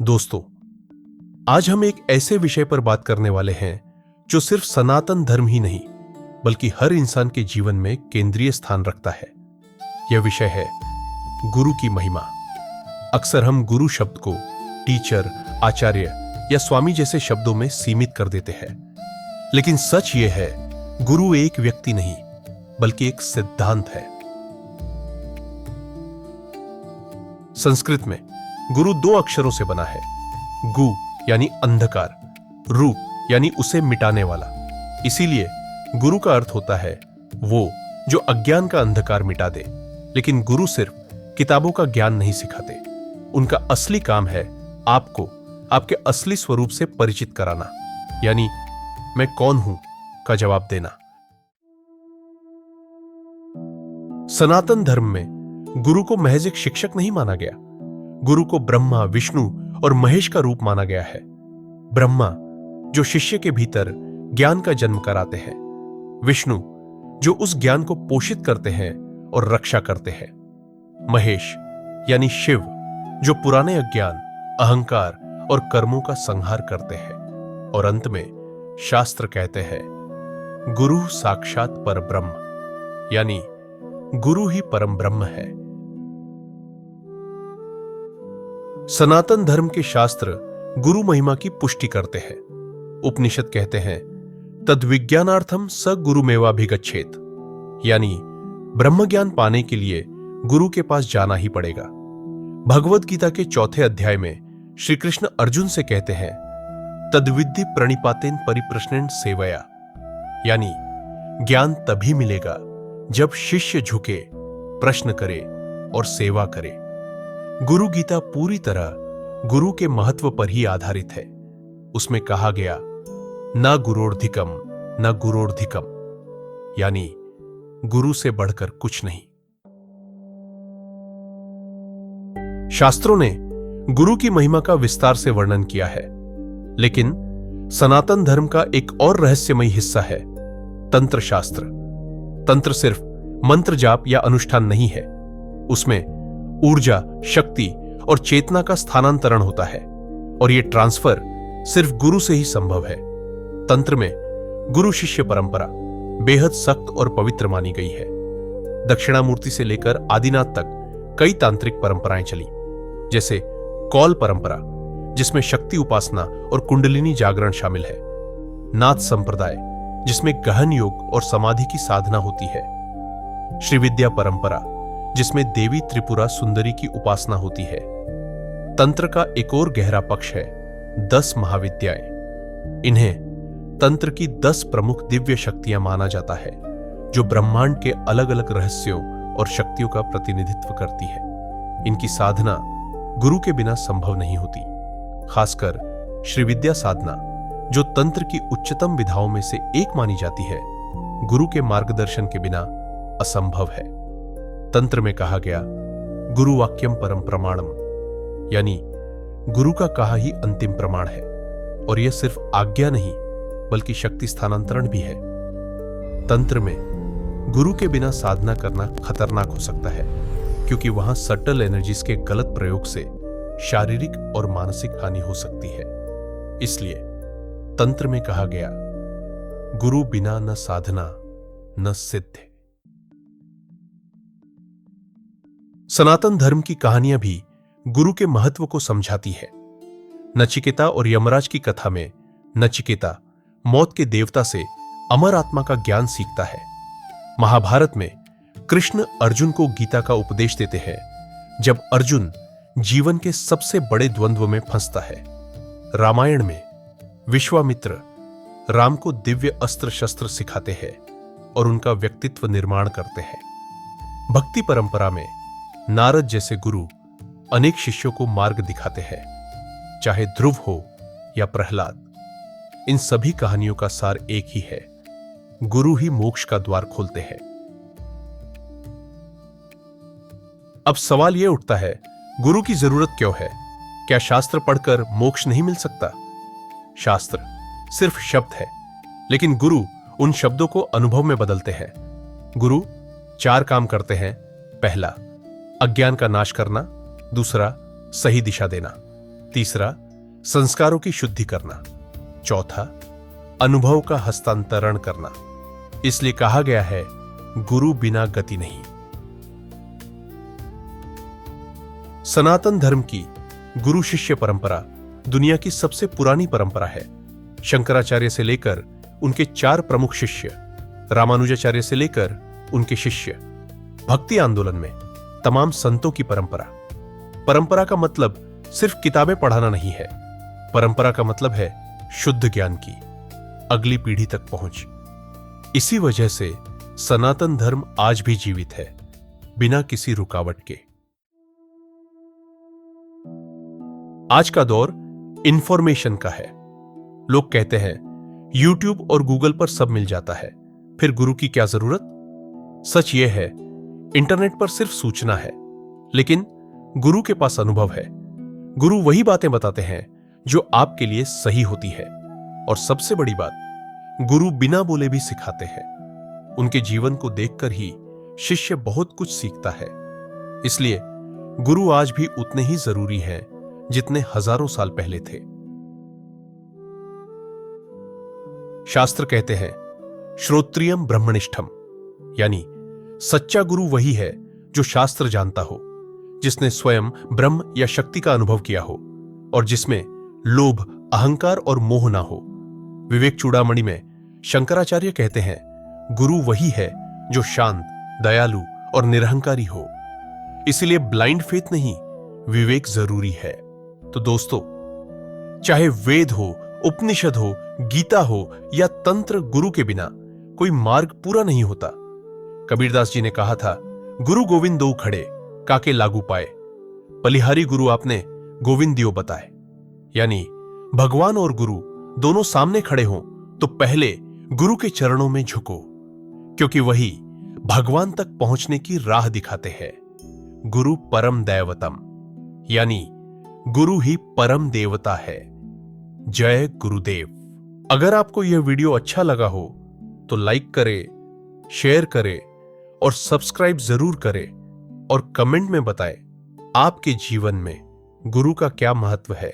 दोस्तों, आज हम एक ऐसे विषय पर बात करने वाले हैं जो सिर्फ सनातन धर्म ही नहीं बल्कि हर इंसान के जीवन में केंद्रीय स्थान रखता है। यह विषय है गुरु की महिमा। अक्सर हम गुरु शब्द को टीचर, आचार्य या स्वामी जैसे शब्दों में सीमित कर देते हैं, लेकिन सच यह है, गुरु एक व्यक्ति नहीं बल्कि एक सिद्धांत है। संस्कृत में गुरु दो अक्षरों से बना है, गु यानी अंधकार, रु यानी उसे मिटाने वाला। इसीलिए गुरु का अर्थ होता है वो जो अज्ञान का अंधकार मिटा दे। लेकिन गुरु सिर्फ किताबों का ज्ञान नहीं सिखाते, उनका असली काम है आपको आपके असली स्वरूप से परिचित कराना, यानी मैं कौन हूं का जवाब देना। सनातन धर्म में गुरु को महज एक शिक्षक नहीं माना गया। गुरु को ब्रह्मा, विष्णु और महेश का रूप माना गया है। ब्रह्मा जो शिष्य के भीतर ज्ञान का जन्म कराते हैं, विष्णु जो उस ज्ञान को पोषित करते हैं और रक्षा करते हैं, महेश यानी शिव जो पुराने अज्ञान, अहंकार और कर्मों का संहार करते हैं, और अंत में शास्त्र कहते हैं गुरु साक्षात परब्रह्म, यानी गुरु ही परम ब्रह्म है। सनातन धर्म के शास्त्र गुरु महिमा की पुष्टि करते हैं। उपनिषद कहते हैं तद्विज्ञानार्थम स गुरुमेवाभिगच्छेत, यानी ब्रह्म ज्ञान पाने के लिए गुरु के पास जाना ही पड़ेगा। भगवद गीता के 4 अध्याय में श्री कृष्ण अर्जुन से कहते हैं तद्विद्धि प्रणिपातेन परिप्रश्नेन सेवया, यानी ज्ञान तभी मिलेगा जब शिष्य झुके, प्रश्न करे और सेवा करे। गुरु गीता पूरी तरह गुरु के महत्व पर ही आधारित है। उसमें कहा गया न गुरोर्धिकम न गुरोर्धिकम, यानी गुरु से बढ़कर कुछ नहीं। शास्त्रों ने गुरु की महिमा का विस्तार से वर्णन किया है, लेकिन सनातन धर्म का एक और रहस्यमयी हिस्सा है तंत्र शास्त्र। तंत्र सिर्फ मंत्र जाप या अनुष्ठान नहीं है, उसमें ऊर्जा, शक्ति और चेतना का स्थानांतरण होता है, और यह ट्रांसफर सिर्फ गुरु से ही संभव है। तंत्र में गुरु शिष्य परंपरा बेहद सख्त और पवित्र मानी गई है। दक्षिणामूर्ति से लेकर आदिनाथ तक कई तांत्रिक परंपराएं चली, जैसे कौल परंपरा जिसमें शक्ति उपासना और कुंडलिनी जागरण शामिल है, नाथ संप्रदाय जिसमें गहन योग और समाधि की साधना होती है, श्रीविद्या परंपरा जिसमें देवी त्रिपुरा सुंदरी की उपासना होती है। तंत्र का एक और गहरा पक्ष है 10 महाविद्याएं। इन्हें तंत्र की 10 प्रमुख दिव्य शक्तियां माना जाता है, जो ब्रह्मांड के अलग अलग रहस्यों और शक्तियों का प्रतिनिधित्व करती है। इनकी साधना गुरु के बिना संभव नहीं होती। खासकर श्रीविद्या साधना, जो तंत्र की उच्चतम विधाओं में से एक मानी जाती है, गुरु के मार्गदर्शन के बिना असंभव है। तंत्र में कहा गया गुरु वाक्यम परम प्रमाणम, यानी गुरु का कहा ही अंतिम प्रमाण है, और यह सिर्फ आज्ञा नहीं बल्कि शक्ति स्थानांतरण भी है। तंत्र में गुरु के बिना साधना करना खतरनाक हो सकता है, क्योंकि वहां सटल एनर्जीज के गलत प्रयोग से शारीरिक और मानसिक हानि हो सकती है। इसलिए तंत्र में कहा गया गुरु बिना न साधना न सिद्ध। सनातन धर्म की कहानियां भी गुरु के महत्व को समझाती है। नचिकेता और यमराज की कथा में नचिकेता मौत के देवता से अमर आत्मा का ज्ञान सीखता है। महाभारत में कृष्ण अर्जुन को गीता का उपदेश देते हैं जब अर्जुन जीवन के सबसे बड़े द्वंद्व में फंसता है। रामायण में विश्वामित्र राम को दिव्य अस्त्र शस्त्र सिखाते हैं और उनका व्यक्तित्व निर्माण करते हैं। भक्ति परंपरा में नारद जैसे गुरु अनेक शिष्यों को मार्ग दिखाते हैं, चाहे ध्रुव हो या प्रहलाद। इन सभी कहानियों का सार एक ही है, गुरु ही मोक्ष का द्वार खोलते हैं। अब सवाल यह उठता है, गुरु की जरूरत क्यों है? क्या शास्त्र पढ़कर मोक्ष नहीं मिल सकता? शास्त्र सिर्फ शब्द है, लेकिन गुरु उन शब्दों को अनुभव में बदलते हैं। गुरु 4 काम करते हैं। पहला, अज्ञान का नाश करना। दूसरा, सही दिशा देना। तीसरा, संस्कारों की शुद्धि करना। चौथा, अनुभव का हस्तांतरण करना। इसलिए कहा गया है, गुरु बिना गति नहीं। सनातन धर्म की गुरु शिष्य परंपरा दुनिया की सबसे पुरानी परंपरा है। शंकराचार्य से लेकर उनके 4 प्रमुख शिष्य, रामानुजाचार्य से लेकर उनके शिष्य, भक्ति आंदोलन में तमाम संतों की परंपरा। परंपरा का मतलब सिर्फ किताबें पढ़ाना नहीं है। परंपरा का मतलब है शुद्ध ज्ञान की अगली पीढ़ी तक पहुंच। इसी वजह से सनातन धर्म आज भी जीवित है, बिना किसी रुकावट के। आज का दौर इंफॉर्मेशन का है। लोग कहते हैं YouTube और Google पर सब मिल जाता है, फिर गुरु की क्या जरूरत। सच यह है, इंटरनेट पर सिर्फ सूचना है, लेकिन गुरु के पास अनुभव है। गुरु वही बातें बताते हैं जो आपके लिए सही होती है। और सबसे बड़ी बात, गुरु बिना बोले भी सिखाते हैं। उनके जीवन को देखकर ही शिष्य बहुत कुछ सीखता है। इसलिए गुरु आज भी उतने ही जरूरी हैं जितने हजारों साल पहले थे। शास्त्र कहते हैं, श्रोत्रियम ब्रह्मनिष्ठम, यानी सच्चा गुरु वही है जो शास्त्र जानता हो, जिसने स्वयं ब्रह्म या शक्ति का अनुभव किया हो और जिसमें लोभ, अहंकार और मोह ना हो। विवेक चूड़ामणि में शंकराचार्य कहते हैं, गुरु वही है जो शांत, दयालु और निरहंकारी हो। इसलिए ब्लाइंड फेथ नहीं, विवेक जरूरी है। तो दोस्तों, चाहे वेद हो, उपनिषद हो, गीता हो या तंत्र, गुरु के बिना कोई मार्ग पूरा नहीं होता। कबीरदास जी ने कहा था, गुरु गोविंद दो खड़े, काके लागू पाए। बलिहारी गुरु आपने गोविंद दियो बताए। यानी भगवान और गुरु दोनों सामने खड़े हों तो पहले गुरु के चरणों में झुको, क्योंकि वही भगवान तक पहुंचने की राह दिखाते हैं। गुरु परम दैवतम, यानी गुरु ही परम देवता है। जय गुरुदेव। अगर आपको यह वीडियो अच्छा लगा हो तो लाइक करें, शेयर करें और सब्सक्राइब जरूर करें और कमेंट में बताएं आपके जीवन में गुरु का क्या महत्व है।